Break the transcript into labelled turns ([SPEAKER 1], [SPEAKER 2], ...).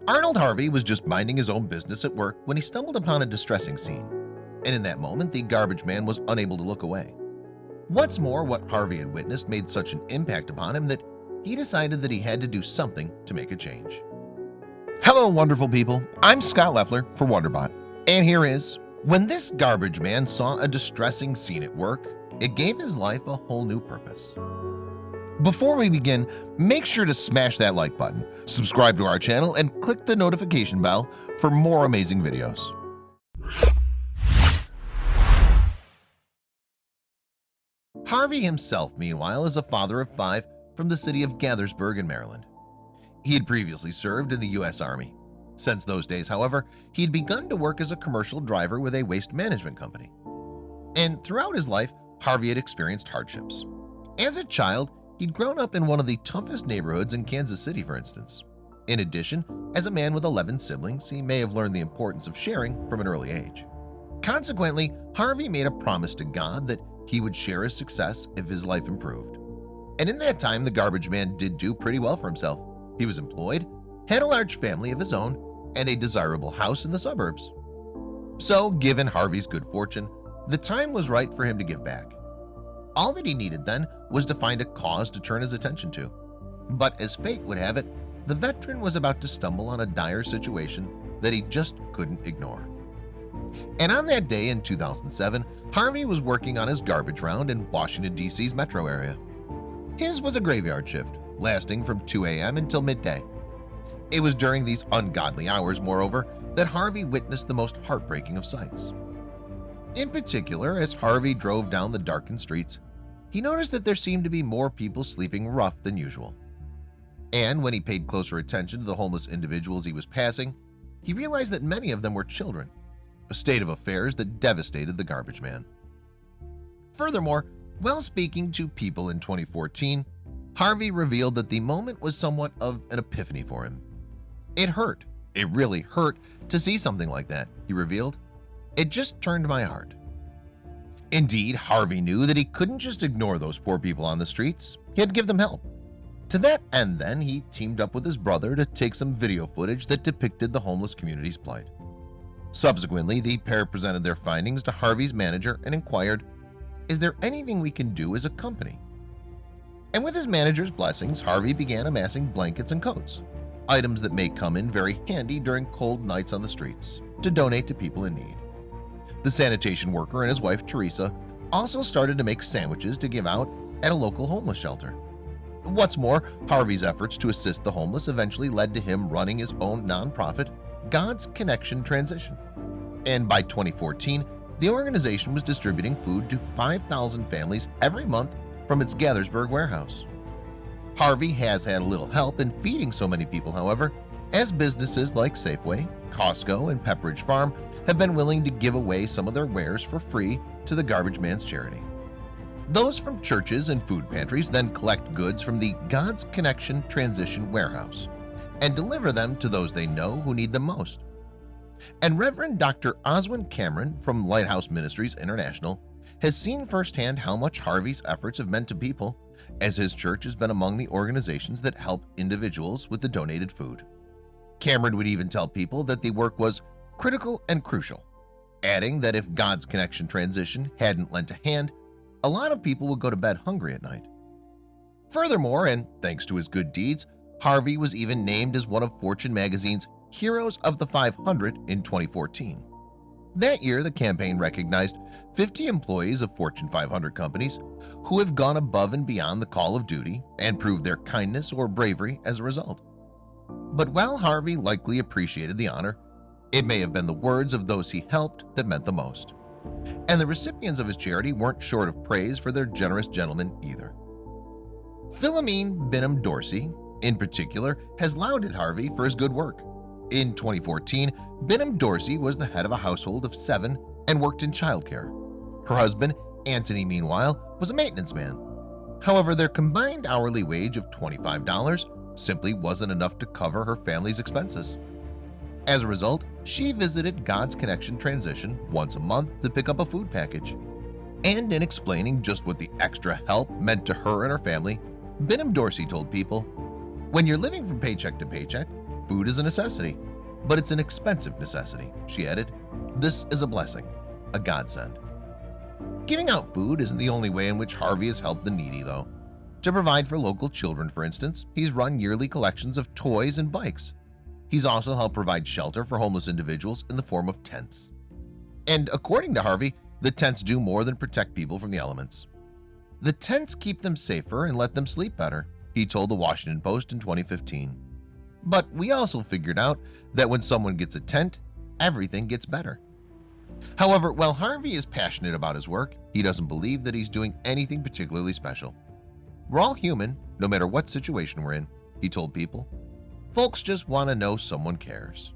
[SPEAKER 1] Arnold Harvey was just minding his own business at work when he stumbled upon a distressing scene, and in that moment the garbage man was unable to look away. What's more, what Harvey had witnessed made such an impact upon him that he decided that he had to do something to make a change. Hello wonderful people, I'm Scott Leffler for WonderBot, and here is when this garbage man saw a distressing scene at work, it gave his life a whole new purpose. Before we begin, make sure to smash that like button, subscribe to our channel, and click the notification bell for more amazing videos. Harvey himself, meanwhile, is a father of 5 from the city of Gaithersburg in Maryland. He had previously served in the U.S. Army. Since those days, however, he had begun to work as a commercial driver with a waste management company. And throughout his life, Harvey had experienced hardships. As a child, he'd grown up in one of the toughest neighborhoods in Kansas City, for instance. In addition, as a man with 11 siblings, he may have learned the importance of sharing from an early age. Consequently, Harvey made a promise to God that he would share his success if his life improved. And in that time, the garbage man did do pretty well for himself. He was employed, had a large family of his own, and a desirable house in the suburbs. So, given Harvey's good fortune, the time was right for him to give back. All that he needed then was to find a cause to turn his attention to. But as fate would have it, the veteran was about to stumble on a dire situation that he just couldn't ignore. And on that day in 2007, Harvey was working on his garbage round in Washington, D.C.'s metro area. His was a graveyard shift, lasting from 2 a.m. until midday. It was during these ungodly hours, moreover, that Harvey witnessed the most heartbreaking of sights. In particular, as Harvey drove down the darkened streets, he noticed that there seemed to be more people sleeping rough than usual. And when he paid closer attention to the homeless individuals he was passing, he realized that many of them were children, a state of affairs that devastated the garbage man. Furthermore, while speaking to people in 2014, Harvey revealed that the moment was somewhat of an epiphany for him. It hurt. It really hurt to see something like that, he revealed. It just turned my heart. Indeed, Harvey knew that he couldn't just ignore those poor people on the streets. He had to give them help. To that end, then, he teamed up with his brother to take some video footage that depicted the homeless community's plight. Subsequently, the pair presented their findings to Harvey's manager and inquired, "Is there anything we can do as a company?" And with his manager's blessings, Harvey began amassing blankets and coats, items that may come in very handy during cold nights on the streets, to donate to people in need. The sanitation worker and his wife, Teresa, also started to make sandwiches to give out at a local homeless shelter. What's more, Harvey's efforts to assist the homeless eventually led to him running his own nonprofit, God's Connection Transition. And by 2014, the organization was distributing food to 5,000 families every month from its Gaithersburg warehouse. Harvey has had a little help in feeding so many people, however, as businesses like Safeway, Costco, and Pepperidge Farm have been willing to give away some of their wares for free to the garbage man's charity. Those from churches and food pantries then collect goods from the God's Connection Transition warehouse and deliver them to those they know who need them most. And Reverend Dr. Oswin Cameron from Lighthouse Ministries International has seen firsthand how much Harvey's efforts have meant to people, as his church has been among the organizations that help individuals with the donated food. Cameron would even tell people that the work was critical and crucial, adding that if God's Connection Transition hadn't lent a hand, a lot of people would go to bed hungry at night. Furthermore, and thanks to his good deeds, Harvey was even named as one of Fortune magazine's Heroes of the 500 in 2014. That year, the campaign recognized 50 employees of Fortune 500 companies who have gone above and beyond the call of duty and proved their kindness or bravery as a result. But while Harvey likely appreciated the honor, it may have been the words of those he helped that meant the most. And the recipients of his charity weren't short of praise for their generous gentlemen either. Philomene Binham Dorsey, in particular, has lauded Harvey for his good work. In 2014, Binham Dorsey was the head of a household of 7 and worked in childcare. Her husband, Anthony, meanwhile, was a maintenance man. However, their combined hourly wage of $25 simply wasn't enough to cover her family's expenses. As a result, she visited God's Connection Transition once a month to pick up a food package. And in explaining just what the extra help meant to her and her family, Binham Dorsey told people, "When you're living from paycheck to paycheck, Food is a necessity, but it's an expensive necessity," she added. "This is a blessing, a godsend." Giving out food isn't the only way in which Harvey has helped the needy, though. To provide for local children, for instance, he's run yearly collections of toys and bikes. He's also helped provide shelter for homeless individuals in the form of tents. And according to Harvey, the tents do more than protect people from the elements. "The tents keep them safer and let them sleep better," he told the Washington Post in 2015. "But we also figured out that when someone gets a tent, everything gets better." However, while Harvey is passionate about his work, he doesn't believe that he's doing anything particularly special. "We're all human, no matter what situation we're in," he told People. "Folks just want to know someone cares."